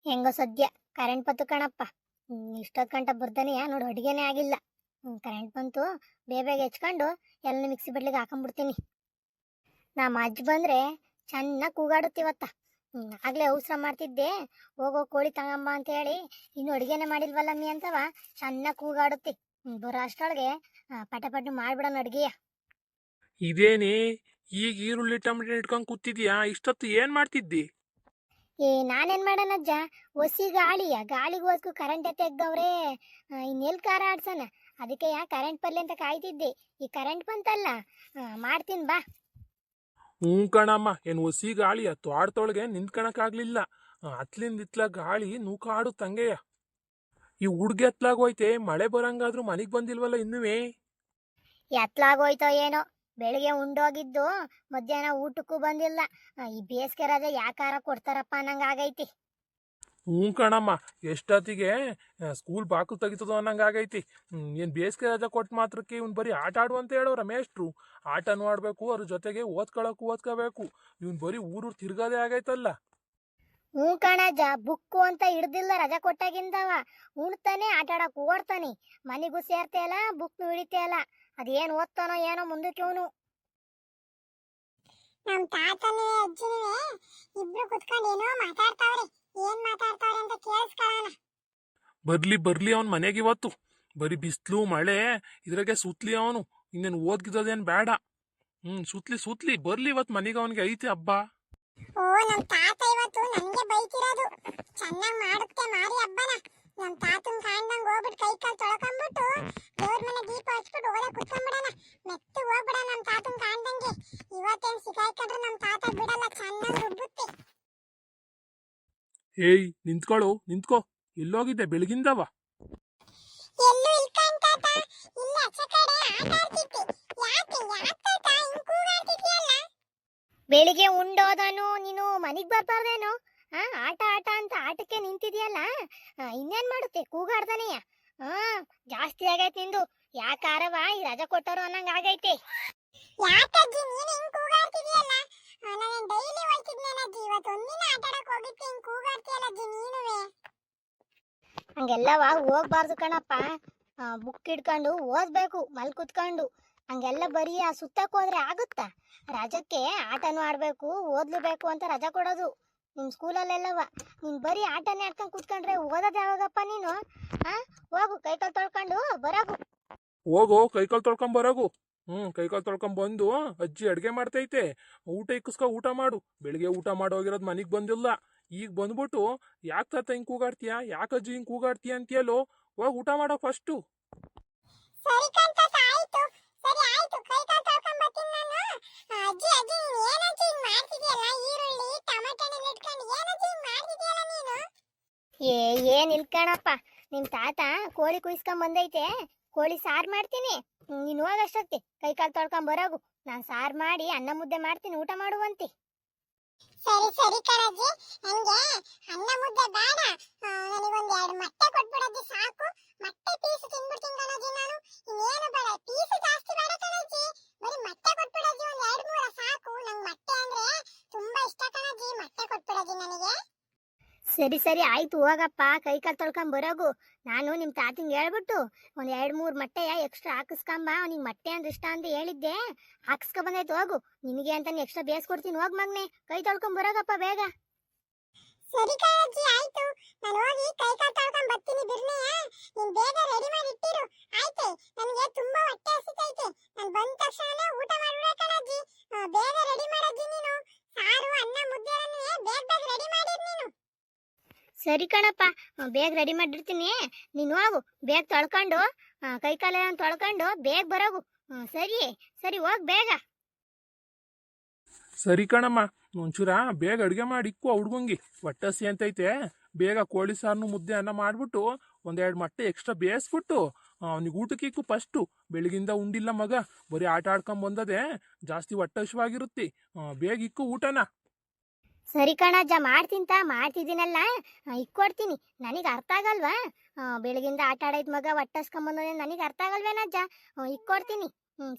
ಹೆಂಗೋ ಸದ್ಯ ಕರೆಂಟ್ ಬಂತು ಕಣಪ್ಪ. ಇಷ್ಟೊತ್ತು ಗಂಟ ಬರ್ದಾನೆಯಾ ನೋಡು, ಅಡುಗೆನೇ ಆಗಿಲ್ಲ. ಕರೆಂಟ್ ಬಂತು, ಬೇಗ ಬೇಗ ಹೆಚ್ಕೊಂಡು ಎಲ್ಲ ಮಿಕ್ಸಿ ಬಡ್ಲಿಗೆ ಹಾಕೊಂಡ್ಬಿಡ್ತೀನಿ. ನಮ್ಮ ಅಜ್ಜಿ ಬಂದ್ರೆ ಚೆನ್ನಾಗಿ ಕೂಗಾಡುತ್ತಿವತ್ತ. ಆಗ್ಲೇ ಅವಸರ ಮಾಡ್ತಿದ್ದೆ, ಹೋಗೋ ಕೋಳಿ ತಗೊಂಬ ಅಂತ ಹೇಳಿ, ಇನ್ನು ಅಡುಗೆನೇ ಮಾಡಿಲ್ವಲ್ಲಮ್ಮಿ ಅಂತವ ಚೆನ್ನಾಗಿ ಕೂಗಾಡುತ್ತಿ. ಬರೋ ಅಷ್ಟೊಳಗೆ ಪಟ ಪಟ್ಟು ಮಾಡ್ಬಿಡೋಣ ಅಡುಗೆಯ. ಇದೇನೇ ಈಗ ಈರುಳ್ಳಿ ಟೊಮೆಟೊ ಇಟ್ಕೊಂಡು ಕೂತಿದ್ಯಾ? ಇಷ್ಟೊತ್ತು ಏನ್ ಮಾಡ್ತಿದ್ದಿ? ನಾನೇನ್ ಮಾಡೋಣಜ್ಜ, ಒಸಿ ಗಾಳಿಯ ಗಾಳಿಗೋಸ್ಕರ ಕರೆಂಟ್ ತೆಗ್ದವ್ರೆ. ಇನ್ನೆಲ್ ಕಾರ ಆಡ್ಸಣ, ಅದಕ್ಕೆ ಕರೆಂಟ್ ಬರ್ಲಿ ಅಂತ ಕಾಯ್ತಿದ್ದೆ. ಈ ಕರೆಂಟ್ ಬಂತಲ್ಲ, ಮಾಡ್ತೀನಿ ಬಾ. ಹ್ಞೂ ಕಣಮ್ಮ, ಏನು ಹೊಸಿ ಗಾಳಿ ತೋಟದೊಳಗೆ ನಿಂತ್ಕಣಕ್ಕಾಗ್ಲಿಲ್ಲ. ಅತ್ಲಿಂದ ಇತ್ಲ ಗಾಳಿ ನೂಕಾಡು ತಂಗೆಯ. ಈ ಹುಡ್ಗಿ ಎತ್ಲಾಗೋಯ್ತೆ, ಮಳೆ ಬರಂಗಾದ್ರೂ ಮನೆಗ್ ಬಂದಿಲ್ವಲ್ಲ ಇನ್ನುವೇ. ಎತ್ಲಾಗೋಯ್ತೋ ಏನೋ, ಬೆಳಿಗ್ಗೆ ಉಂಡೋಗಿದ್ದು ಮಧ್ಯಾಹ್ನ ಊಟಕ್ಕೂ ಬಂದಿಲ್ಲ. ಈ ಬೇಸಿಗೆ ರಜೆ ಯಾಕಾರ ಕೊಡ್ತಾರಪ್ಪ ಅನ್ನಂಗ ಆಗೈತಿ. ಹ್ಞೂ ಕಣಮ್ಮ, ಎಷ್ಟೊತ್ತಿಗೆ ಸ್ಕೂಲ್ ಬಾಕ್ಲು ತೆಗಿತದೋ ಅನ್ನಂಗೆ ಆಗೈತಿ. ಏನು ಬೇಸಿಗೆ ರಜಾ ಕೊಟ್ಟು ಮಾತ್ರಕ್ಕೆ ಇವ್ನು ಬರೀ ಆಟ ಆಡು ಅಂತ ಹೇಳೋರ ಮೇಷ್ಟ್ರು. ಆಟನೂ ಆಡ್ಬೇಕು, ಅದ್ರ ಜೊತೆಗೆ ಓದ್ಕೋಬೇಕು. ಇವ್ನು ಬರೀ ಊರು ತಿರ್ಗೋದೇ ಆಗೈತಲ್ಲ. ಹ್ಞೂ ಕಣಜ್ಜ, ಬುಕ್ಕು ಅಂತ ಹಿಡ್ದಿಲ್ಲ ರಜಾ ಕೊಟ್ಟಾಗಿಂದವ. ಉಣ್ತಾನೆ ಆಟ ಆಡಕ್ ಓಡ್ತಾನೆ, ಮನೆಗೂ ಸೇರ್ತೇಲ್ಲ, ಬುಕ್ನು ಹಿಡಿತೇಲ್ಲ. ಅದೇನು ಓದ್ತಾನೋ ಏನೋ ಮುಂದಕ್ಕೆ ಇವನು. ನಮ್ ತಾತನೇ ಅಜ್ಜಿನೇ ಇಬ್ರು ಕುತ್ಕೊಂಡು ಏನೋ ಮಾತಾಡ್ತಾವ್ರೆ. ಏನ್ ಮಾತಾಡ್ತಾವ್ರೆ ಅಂತ ಕೇಳಿಸ್ಕೊಳ್ಳೋಣ. ಬರ್ಲಿ ಅವನ್ ಮನೆಗೆ ಇವತ್ತು. ಬರೀ ಬಿಸ್ಲು ಮಳೆ ಇದ್ರಾಗೆ ಸುತ್ಲಿ ಅವನು. ಇನ್ನೇನು ಓದ್ಗಿದ್ದದೇನ್ ಬೇಡ. ಸುತ್ಲಿ ಬರ್ಲಿ ಇವತ್ತು ಮನೆಗೆ, ಅವನಿಗೆ ಐತಿ ಹಬ್ಬ. ಓ, ನಮ್ ತಾತ ಇವತ್ತು ನನ್ಗೆ ಬೈತಿರೋದು. ಚೆನ್ನಾಗ್ ಮಾಡುತ್ತೆ ಮಾರಿ ಹಬ್ಬನ. ನಮ್ ತಾತನ್ ಕಾಣ್ದಂಗ್ ಹೋಗ್ಬಿಟ್ಟು ಕೈ ಕಾಲು ತೊಳ್ಕೊಂಡ್ಬಿಟ್ಟು ದೇವ್ರ ಮನೆ ದೀಪ ಹಚ್ಬಿಟ್ಟು ಓದ ಕುತ್ಕೊಂಡ್ಬಿಡೋಣ. ಮೆತ್ತು ಹೋಗ್ಬಿಡ ನಮ್ ತಾತನ್ ಕಾಣ್ದಂಗೆ. ಇವತ್ತೇನ್ ಸಿಗಾಯ್ಕೊಂಡ್ರೆ ನಮ್ ತಾತ ಬಿಡಲ್ಲ, ಚೆನ್ನಾಗ್ ರುಬ್ಬುತ್ತೆ. ಏಯ್ ನಿಂತ್ಕೋ, ಎಲ್ಲೋಗಿದ್ದೆ ಬೆಳಗಿಂದವ? ಎಲ್ಲೂ ಇಲ್ಕಂಡ್ ತಾತ, ಇಲ್ಲ ಆಚೆ ಕಡೆ ಆಟ ಆಡ್ತಿದ್ದೆ. ಯಾಕೆ ತಾತ ಹಿಂಗ್ ಕೂಗಾಡ್ತಿದ್ಯಲ್ಲ? ಬೆಳಿಗ್ಗೆ ಉಂಡೋದನು ನೀನು ಮನೆಗ್ ಬರ್ಬಾರ್ದೇನೋ? ಆಟ ಅಂತ ಆಟಕ್ಕೆ ನಿಂತಿದ್ಯಲ್ಲ. ಇನ್ನೇನ್ ಮಾಡುತ್ತೆ, ಕೂಗಾಡ್ದಾನೆಯ. ಜಾಸ್ತಿ ಆಗೈತೆ ನಿಂದು. ಯಾಕಾರವ ಈ ರಜಾ ಕೊಟ್ಟರು ಅನ್ನಂಗ ಆಗೈತೆ. ಯಾಕಜ್ಜಿ ನೀನು ಹಿಂಗ್ ಕೂಗಾಡ್ತಿದ್ಯಲ್ಲ? ನಾನು ಡೈಲಿ ಹೋಗ್ತಿದ್ನೇನಜ್ಜಿ, ಇವತ್ತು ಒಂದಿನ ಆಟ ಆಡಕ್ ಹೋಗಿದ್ದೆ, ಹಿಂಗ್ ಕೂಗಾಡ್ತೀಯಲ್ಲಜ್ಜಿ ನೀನುವೆ. ಹಂಗೆಲ್ಲವ ಹೋಗ್ಬಾರ್ದು ಕಣಪ್ಪ. ಬುಕ್ ಹಿಡ್ಕೊಂಡು ಓದ್ಬೇಕು ಮಲ್ ಕುತ್ಕೊಂಡು. ಹಂಗೆಲ್ಲ ಬರೀ ಸುತ್ತಕ್ ಹೋದ್ರೆ ಆಗುತ್ತಾ? ರಜಕ್ಕೆ ಆಟನೂ ಆಡ್ಬೇಕು, ಓದ್ಲೇಬೇಕು ಅಂತ ರಜಾ ಕೊಡೋದು ನಿಮ್ ಸ್ಕೂಲಲ್ಲೆಲ್ಲವ. ನೀನ್ ಬರೀ ಆಟನೇ ಆಡ್ಕೊಂಡು ಕುತ್ಕೊಂಡ್ರೆ ಓದೋದ್ ಯಾವಾಗಪ್ಪ ನೀನು? ಹೋಗು ಕೈಕಾಲು ತೊಳ್ಕೊಂಡು ಬರೋಗು. ಹೋಗೋ ಕೈಕಾಲು ತೊಳ್ಕೊಂಡ್ ಬರೋಗು. ಕೈಕಾಲು ತೊಳ್ಕೊಂಡ್ ಬಂದು ಅಜ್ಜಿ ಅಡ್ಗೆ ಮಾಡ್ತೈತೆ, ಊಟ ಇಕ್ಕಿಸ್ಕೊ, ಊಟ ಮಾಡು. ಬೆಳಿಗ್ಗೆ ಊಟ ಮಾಡೋಗಿರೋದು ಮನೆಗ್ ಬಂದಿಲ್ಲ. ಈಗ ಬಂದ್ಬಿಟ್ಟು ಯಾಕೆ ತಾತ ಹಿಂಗ್ ಕೂಗಾಡ್ತೀಯಾ, ಯಾಕಜ್ಜಿ ಹಿಂಗ್ ಕೂಗಾಡ್ತೀಯ ಅಂತೀಯಲ್ಲೋ? ಹೋಗಿ ಊಟ ಮಾಡೋ ಫಸ್ಟು. ಸರಿ ಕಾಂತಾತ, ಆಯ್ತು. ಸರಿ ಆಯ್ತು, ಕೈ ಕಾಲು ತೊಳ್ಕೊಂಡ್ ಬರ್ತೀನಿ ನಾನು. ಅಜ್ಜಿ ನೀನ್ ಏನಜ್ಜಿ ಹಿಂಗ್ ಮಾಡ್ತಿದ್ಯಲ್ಲ? ಈರುಳ್ಳಿ ಟೊಮೆಟೊನೆಲ್ಲ ಇಟ್ಕೊಂಡು ಏನಜ್ಜಿ ಹಿಂಗ್ ಮಾಡ್ತಿದ್ಯಲ್ಲ ನೀನು? ಏನ್ ಇಲ್ಕಣಪ್ಪ, ನಿಮ್ ತಾತ ಕೋಳಿ ಕುಯ್ಸ್ಕೊಂಡ್ ಬಂದೈತೆ, ಕೋಳಿ ಸಾರು ಮಾಡ್ತೀನಿ. ನೀನು ಹೋಗಷ್ಟೊತ್ತಿ ಕೈಕಾಲು ತೊಳ್ಕೊಂಡ್ ಬರೋಗು. ನಾನ್ ಸಾರು ಮಾಡಿ ಅನ್ನ ಮುದ್ದೆ ಮಾಡ್ತೀನಿ, ಊಟ ಮಾಡುವಂತಿ. ಸರಿ ಕಣಜ್ಜಿ, ನಂಗೆ ಅನ್ನ ಮುದ್ದೆ ಬೇಡ. ನನಗೊಂದ್ 2 ಮೊಟ್ಟೆ ಕೊಟ್ಬಿಡಜ್ಜಿ ಸಾಕು. ಮೊಟ್ಟೆ ಪೀಸ್ ತಿನ್ಬಿಡ್ತೀನಿ ಕಣಜ್ಜಿ ನಾನು. ಇನ್ನೇನು ಬೇಡ, ಪೀಸ್ ಜಾಸ್ತಿ ಬೇಡ ಕಣಜ್ಜಿ. ಬರೀ ಮೊಟ್ಟೆ ಕೊಟ್ಬಿಡಜ್ಜಿ, ಒಂದ್ 2-3 ಸಾಕು. ನಂಗೆ ಮೊಟ್ಟೆ ಅಂದ್ರೆ ತುಂಬಾ ಇಷ್ಟ ಕಣಜ್ಜಿ, ಮೊಟ್ಟೆ ಕೊಟ್ಬಿಡಜ್ಜಿ ನನಗೆ. ಸರಿ ಆಯ್ತು, ಹೋಗಪ್ಪ ಕೈಕಾಲು ತೊಳ್ಕೊಂಡ್ ಬರೋಗು. ನಾನು ನಿಮ್ ತಾತಂಗೆ ಹೇಳ್ಬಿಟ್ಟು ಒಂದ್ 2-3 ಮೊಟ್ಟೆಯ ಎಕ್ಸ್ಟ್ರಾ ಹಾಕಿಸ್ಕೊಂಬ. ಅವ್ನಿಗೆ ಮೊಟ್ಟೆ ಅಂದ್ರೆ ಇಷ್ಟ ಅಂತ ಹೇಳಿದ್ದೆ, ಹಾಕಿಸ್ಕೊ ಬಂದೈತೆ. ಹೋಗು, ನಿನಗೆ ಅಂತ ಎಕ್ಸ್ಟ್ರಾ ಬೇಯಿಸ್ಕೊಡ್ತೀನಿ. ಹೋಗ್ ಮಗ್ನೆ, ಕೈ ತೊಳ್ಕೊಂಡ್ ಬರೋಗಪ್ಪ ಬೇಗ. ಸರಿ ಕಣಜ್ಜಿ, ಆಯ್ತು. ನಾನು ಹೋಗಿ ಕೈ ಕಾಲು ತೊಳ್ಕೊಂಡ್ ಬರ್ತೀನಿ ಬಿರ್ನೆಯ. ನೀನ್ ಬೇಗ ರೆಡಿ ಮಾಡಿ ಇಟ್ಟಿರು, ಆಯ್ತೆ? ನನಗೆ ತುಂಬಾ ಹೊಟ್ಟೆ ಹಸಿತೈತೆ. ನಾನು ಬಂದ ತಕ್ಷಣ ಊಟ ಮಾಡ್ಬಿಡ ಕಣಜ್ಜಿ. ಬೇಗ ರೆಡಿ ಮಾಡಜ್ಜಿ ನೀನು. ಸಾರು ಅನ್ನ ಮುದ್ದೆ ಬೇಗ ರೆಡಿ ಮಾಡಿರ್ ನೀನು. ಸರಿ ಕಣಪ್ಪ, ಬೇಗ ರೆಡಿ ಮಾಡಿರ್ತೀನಿ. ನೀನು ಹೋಗು, ಬೇಗ ತೊಳ್ಕೊಂಡು ಕೈಕಾಲೆಲ್ಲ ತೊಳ್ಕೊಂಡು ಬೇಗ ಬರೋಗು. ಸರಿ ಹೋಗ್ ಬೇಗ. ಸರಿ ಕಣಮ್ಮ, ಒಂಚೂರ ಬೇಗ ಅಡ್ಗೆ ಮಾಡಿ ಇಕ್ಕು ಹುಡ್ಗಂಗಿ. ಹೊಟ್ಟಸಿ ಅಂತೈತೆ. ಬೇಗ ಕೋಳಿ ಸಾರನು ಮುದ್ದೆ ಅನ್ನ ಮಾಡ್ಬಿಟ್ಟು 1-2 ಮೊಟ್ಟೆ ಎಕ್ಸ್ಟ್ರಾ ಬೇಯಿಸ್ಬಿಟ್ಟು ಅವನಿಗೆ ಊಟಕ್ಕೆ ಇಕ್ಕು ಫಸ್ಟು. ಬೆಳಗಿಂದ ಉಂಡಿಲ್ಲ ಮಗ, ಬರೀ ಆಟ ಆಡ್ಕೊಂಡ್ ಬಂದದೆ, ಜಾಸ್ತಿ ಹೊಟ್ಟೆ ಹಸಿವಾಗಿರುತ್ತೆ. ಬೇಗ ಇಕ್ಕು ಊಟನ. ಸರಿ ಕಣಜ್ಜ, ಮಾಡ್ತಿದ್ದೀನಲ್ಲ, ಇಕ್ಕೊಡ್ತೀನಿ. ನನಗೆ ಅರ್ಥ ಆಗಲ್ವಾ? ಬೆಳಗಿಂದ ಆಟ ಆಡೈತ್ ಮಗ, ಹೊಟ್ಟಸ್ಕೊಂಬಂದೋದೇ ನನಗೆ ಅರ್ಥ ಆಗಲ್ವೇನಜ್ಜ? ಇಕ್ಕೊಡ್ತೀನಿ.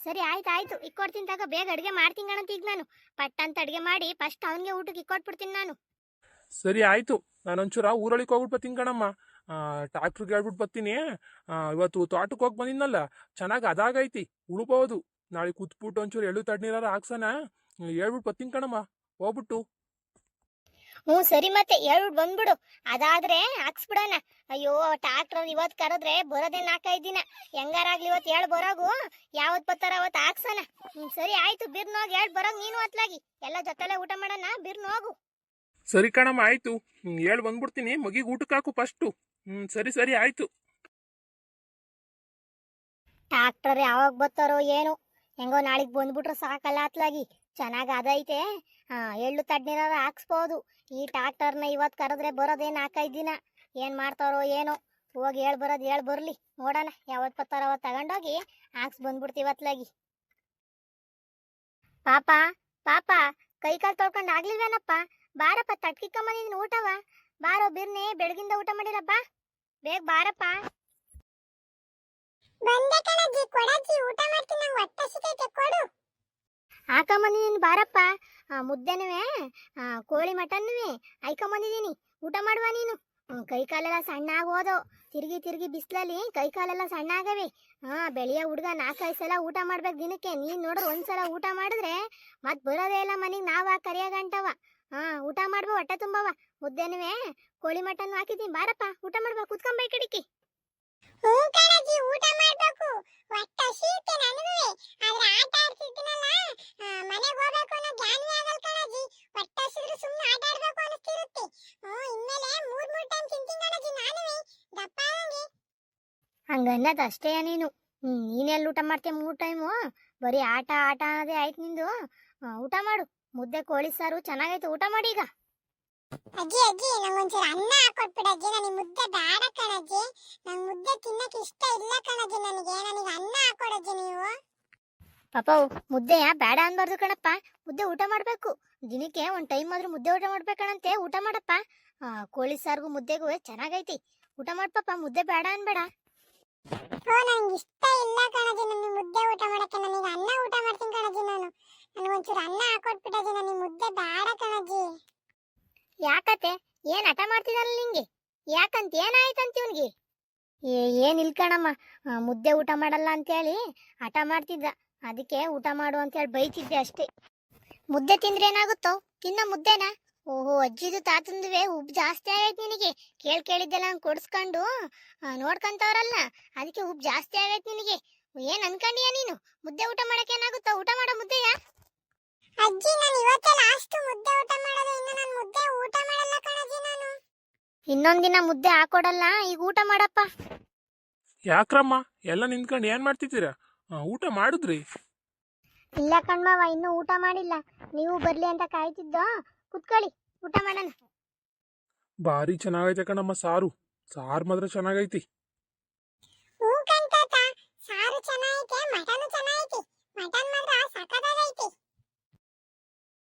ಸರಿ ಆಯ್ತು ಇಕ್ಕೊಡ್ತೀನಿ ತಗ. ಬೇಗ ಅಡುಗೆ ಮಾಡ್ತೀನಿ ಕಣಂತ. ಈಗ ನಾನು ಪಟ್ ಅಂತ ಅಡುಗೆ ಮಾಡಿ ಫಸ್ಟ್ ಅವನಿಗೆ ಊಟಕ್ಕೆ ಇಕ್ಕೊಟ್ಬಿಡ್ತೀನಿ ನಾನು. ಸರಿ ಆಯ್ತು. ನಾನೊಂಚೂರ ಊರೊಳಗೆ ಹೋಗ್ಬಿಟ್ಟು ಬರ್ತೀನಿ ಕಣಮ್ಮ. ಟ್ರಾಕ್ಟ್ರಿಗೆ ಹೇಳ್ಬಿಟ್ಟು ಬರ್ತೀನಿ. ಇವತ್ತು ತೋಟಕ್ಕೆ ಹೋಗಿ ಬಂದಿದ್ನಲ್ಲ, ಚೆನ್ನಾಗಿ ಅದಾಗೈತಿ, ಉಳ್ಬೋದು. ನಾಳೆ ಕುತ್ಬಿಟ್ಟು ಒಂಚೂರು ಎಳ್ಳು ತಣ್ಣೀರಾರ ಹಾಕ್ಸನ. ಹೇಳ್ಬಿಟ್ಟು ಬರ್ತೀನಿ ಕಣಮ್ಮ, ಹೋಗ್ಬಿಟ್ಟು. ಹ್ಞೂ ಸರಿ, ಮತ್ತೆ ಹೇಳ್ಬಿಟ್ಟು ಬಂದ್ಬಿಡು. ಅದಾದ್ರೆ ಹಾಕ್ಸ್ಬಿಡೋಣ. ಅಯ್ಯೋ, ಟ್ರಾಕ್ಟರ್ ಇವತ್ತು ಕರೆದ್ರೆ ಬರೋದೇ 4-5 ದಿನ. ಹೆಂಗಾರಾಗ್ಲಿ ಇವತ್ತು ಹೇಳ್ ಬರೋಗು. ಯಾವತ್ ಬರ್ತಾರ ಅವತ್ತು ಹಾಕ್ಸೋಣ. ಸರಿ ಆಯ್ತು, ಬಿರ್ನ ಹೋಗಿ ಹೇಳ್ ಬರೋಗ್ ನೀನು ಅತ್ಲಾಗಿ. ಎಲ್ಲ ಜೊತೆಲೆ ಊಟ ಮಾಡೋಣ, ಬಿರ್ನ ಹೋಗು. ಸರಿ ಕಣಮ್ಮ, ಆಯ್ತು. ಹೇಳ್ ಬಂದ್ಬಿಡ್ತೀನಿ. ಮಗಿಗೆ ಊಟಕ್ಕೆ ಹಾಕು ಫಸ್ಟು. ಸರಿ ಸರಿ ಆಯ್ತು. ಟ್ರಾಕ್ಟರ್ ಯಾವಾಗ ಬರ್ತಾರೋ ಏನು. ಹೆಂಗೋ ನಾಳೆಗೆ ಬಂದ್ಬಿಟ್ರೆ ಸಾಕಲ್ಲ ಅತ್ಲಾಗಿ. ಚೆನ್ನಾಗಿ ಅದೈತೆ. ಎಳ್ಳು ತಣ್ಣೀರಾರ ಹಾಕ್ಸ್ಬೋದು. ಈ ಟ್ರಾಕ್ಟರ್ನ ಇವತ್ತು ಕರೆದ್ರೆ ಬರೋದೇ 4-5 ದಿನ. ಏನು ಮಾಡ್ತಾರೋ ಏನೋ. ಹೋಗಿ ಹೇಳ್ ಬರೋದು ಹೇಳ್ ಬರ್ಲಿ, ನೋಡೋಣ. ಯಾವತ್ತು ಬರ್ತಾರೋ ಅವತ್ತು ತಗೊಂಡೋಗಿ ಹಾಕ್ಸ್ ಬಂದ್ಬಿಡ್ತೀವಿ ಅತ್ಲಾಗಿ. ಪಾಪ ಪಾಪ, ಕೈ ಕಾಲು ತೊಳ್ಕೊಂಡು ಆಗ್ಲಿಲ್ವೇನಪ್ಪ? ಬಾರಪ್ಪ, ತಟ್ಕಿಕ್ಕಂಬಂದಿದ್ದೀನಿ ಊಟವ. ಬಾರೋ ಬಿರ್ನೆ, ಬೆಳಗಿಂದ ಊಟ ಮಾಡಿರಪ್ಪ. ಬೇಗ ಬಾರಪ್ಪ. ಬಂದೆ ಕಣಜ್ಜಿ, ಕೊಡಜ್ಜಿ, ಊಟ ಮಾಡ್ತೀನಿ, ನಂಗೆ ಹೊಟ್ಟೆ ಹಸಿತೈತೆ, ಕೊಡು. ಹಾಕೊಂಬಂದಿದ್ದೀನಿ ಬಾರಪ್ಪ. ಮುದ್ದೆನುವೆ, ಕೋಳಿ ಮಟನ್ನುವೆ ಹಾಕೊಂಬಂದಿದ್ದೀನಿ. ಊಟ ಮಾಡುವ ನೀನು. ಕೈ ಕಾಲೆಲ್ಲ ಸಣ್ಣ ಆಗೋದು. ತಿರುಗಿ ತಿರುಗಿ ಬಿಸಿಲಲ್ಲಿ ಕೈ ಕಾಲೆಲ್ಲ ಸಣ್ಣ ಆಗವೆ. ಬೆಳೆಯೋ ಹುಡುಗ 4-5 ಸಲ ಊಟ ಮಾಡ್ಬೇಕು ದಿನಕ್ಕೆ. ನೀನು ನೋಡ್ರಿ ಒಂದ್ಸಲ ಊಟ ಮಾಡಿದ್ರೆ ಮತ್ತೆ ಬರೋದೇ ಇಲ್ಲ ಮನೆಗೆ. ನಾವ ಕರಿಯ ಗಂಟವ. ಊಟ ಮಾಡ್ಬೋ, ಹೊಟ್ಟೆ ತುಂಬವ. ಮುದ್ದೆನುವೆ, ಕೋಳಿ ಮಟನ್ ಹಾಕಿದ್ದೀನಿ. ಬಾರಪ್ಪ, ಊಟ ಮಾಡ್ಬಾ, ಕುತ್ಕೊಂಬೈ ಕಡಿಕಿ. ಹ್ಞೂ ಕಣಜ್ಜಿ, ಊಟ ಮಾಡ್ಬೇಕು, ಹೊಟ್ಟೆ ಹಸಿಯುತ್ತೆ ನನಗೂ. ಆದ್ರೆ ಆಟ ಆಡ್ತಿದ್ದೀನಲ್ಲ, ಮನೆಗೆ ಹೋಗ್ಬೇಕು ಅನ್ನೋ ಜ್ಞಾನವೇ ಆಗಲ್ಲ ಕಣಜ್ಜಿ. ಹೊಟ್ಟೆ ಹಸಿದ್ರು ಸುಮ್ಮನೆ ಆಟ ಆಡ್ಬೇಕು ಅನಿಸ್ತಿರುತ್ತೆ. ಇನ್ಮೇಲೆ 3 ಟೈಮ್ ತಿಂತೀನಿ ಕಣಜ್ಜಿ ನಾನುವೇ, ದಪ್ಪ ಆಗಂಗೆ. ಹಂಗನ್ನೋದು ಅಷ್ಟೇ ನೀನು. ನೀನೆಲ್ಲಿ ಊಟ ಮಾಡ್ತೀಯ 3 ಟೈಮು? ಬರೀ ಆಟ ಆಟ ಅನ್ನೋದೇ ಆಯ್ತು ನಿಂದು. ಊಟ ಮಾಡು. ಮುದ್ದೆ ಕೋಳಿ ಸಾರು ಚೆನ್ನಾಗೈತೆ, ಊಟ ಮಾಡಿ ಈಗ. ಅಜ್ಜಿ ಅಜ್ಜಿ, ನಂಗೊಂಚೂರು ಅನ್ನ ಹಾಕೊಟ್ಬಿಡಜ್ಜಿ. ನನಗೆ ಮುದ್ದೆ ಬೇಡ ಕಣಜ್ಜಿ. ನಂಗೆ ಮುದ್ದೆ ತಿನ್ನಕ್ಕೆ ಇಷ್ಟ ಇಲ್ಲ ಕಣಜ್ಜಿ. ನನಗೆ ಅನ್ನ ಹಾಕೊಡಜ್ಜಿ ನೀವು. ಪಾಪ, ಮುದ್ದೆ ಬೇಡ ಅನ್ಬಾರ್ದು ಕಣಪ್ಪ. ಮುದ್ದೆ ಊಟ ಮಾಡಬೇಕು. ದಿನಕ್ಕೆ ಒಂದು ಟೈಮ್ ಆದ್ರೂ ಮುದ್ದೆ ಊಟ ಮಾಡ್ಬೇಕಣಂತೆ. ಊಟ ಮಾಡಪ್ಪ. ಕೋಳಿ ಸಾರಿಗೂ ಮುದ್ದೆಗೂ ಚೆನ್ನಾಗೈತಿ. ಊಟ ಮಾಡ್ಪಪ್ಪ, ಮುದ್ದೆ ಬೇಡ ಅನ್ಬೇಡ. ನಂಗೆ ಇಷ್ಟ ಇಲ್ಲ ಕಣಜ್ಜಿ ನನಗೆ ಮುದ್ದೆ ಊಟ ಮಾಡಕ್ಕೆ. ನನಗೆ ಅನ್ನ ಊಟ ಮಾಡ್ತೀನಿ ಕಣಜ್ಜಿ ನಾನು. ನನಗೊಂಚೂರು ಅನ್ನ ಹಾಕೊಟ್ಬಿಡಜ್ಜಿ, ನನಗೆ ಮುದ್ದೆ ಬೇಡ ಕಣಜ್ಜಿ. ಯಾಕತ್ತೆ, ಏನ್ ಹಠ ಮಾಡ್ತಿದಲ್ಲ ನಿಂಗೆ? ಯಾಕಂತ ಏನಾಯ್ತಂತ ಇವನಿಗೆ? ಏನಿಲ್ ಕಣಮ್ಮ, ಮುದ್ದೆ ಊಟ ಮಾಡಲ್ಲ ಅಂತೇಳಿ ಹಠ ಮಾಡ್ತಿದ್ದ. ಅದಕ್ಕೆ ಊಟ ಮಾಡು ಅಂತೇಳಿ ಬೈತಿದ್ದೆ ಅಷ್ಟೇ. ಮುದ್ದೆ ತಿಂದ್ರೆ ಏನಾಗುತ್ತೋ? ತಿನ್ನೋ ಮುದ್ದೆನಾ? ಓಹೋ, ಅಜ್ಜಿದು ತಾತಂದುವೆ ಉಪ್ಪು ಜಾಸ್ತಿ ಆಗೈತೆ ನಿನಗೆ. ಕೇಳಿದ್ದೆಲ್ಲ ಹಂಗೆ ಕೊಡಿಸ್ಕೊಂಡು ನೋಡ್ಕೊಂತವ್ರಲ್ಲ, ಅದಕ್ಕೆ ಉಪ್ಪು ಜಾಸ್ತಿ ಆಗೈತೆ ನಿನಗೆ. ಏನ್ ಅನ್ಕೊಂಡಿಯ ನೀನು? ಮುದ್ದೆ ಊಟ ಮಾಡಕ್ಕೆ ಏನಾಗುತ್ತೋ? ಊಟ ಮಾಡೋ ಮುದ್ದೆಯ. ಅಜ್ಜಿ, ನಾನು ಇವತ್ತೇ ಲಾಸ್ಟ್ ಮುದ್ದೆ ಊಟ ಮಾಡೋದು. ಇನ್ನು ನಾನು ಮುದ್ದೆ ಊಟ ಮಾಡಲ್ಲ ಕಣಜ್ಜಿ ನಾನು. ಇನ್ನೊಂದಿನ ಮುದ್ದೆ ಹಾಕೊಡಲ್ಲ, ಈಗ ಊಟ ಮಾಡಪ್ಪ. ಯಾಕ್ರಮ್ಮ ಎಲ್ಲ ನಿಂತ್ಕೊಂಡು ಏನ್ ಮಾಡ್ತಿದ್ದೀರಾ? ಊಟ ಮಾಡಿದ್ರಿ? ಇಲ್ಲ ಕಣ್ಮವ, ಇನ್ನೂ ಊಟ ಮಾಡಿಲ್ಲ. ನೀವು ಬರ್ಲಿ ಅಂತ ಕಾಯ್ತಿದ್ದೋ. ಕುತ್ಕೊಳ್ಳಿ, ಊಟ ಮಾಡೋಣ. ಭಾರಿ ಚೆನ್ನಾಗೈತೆ ಕಣಮ್ಮ ಸಾರು. ಸಾರು ಮಾತ್ರ ಚೆನ್ನಾಗೈತಿ.